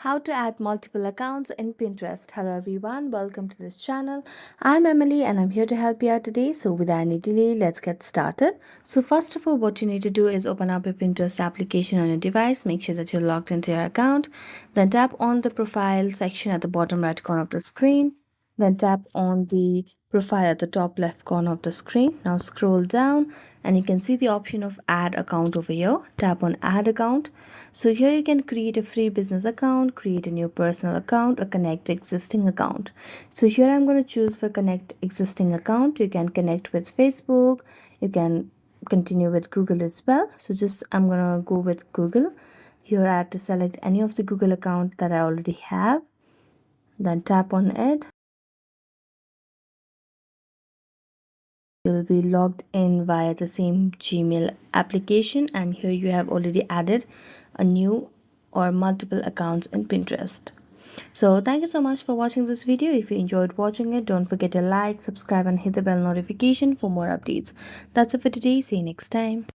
How to add multiple accounts in Pinterest. Hello everyone, welcome to this channel. I'm Emily and I'm here to help you out today. So without any delay, let's get started. So first of all, what you need to do is open up your Pinterest application on your device. Make sure that you're logged into your account. Then tap on the profile section at the bottom right corner of the screen. Then tap on the profile at the top left corner of the screen. Now scroll down and you can see the option of add account over here. Tap on add account. So here you can create a free business account, create a new personal account, or connect the existing account. So here I'm going to choose for connect existing account. You can connect with Facebook, you can continue with Google as well. So just I'm going to go with Google. Here I have to select any of the Google account that I already have. Then tap on it. You'll be logged in via the same Gmail application, and here you have already added a new or multiple accounts in Pinterest. So thank you so much for watching this video. If you enjoyed watching it, don't forget to like, subscribe and hit the bell notification for more updates. That's it for today. See you next time.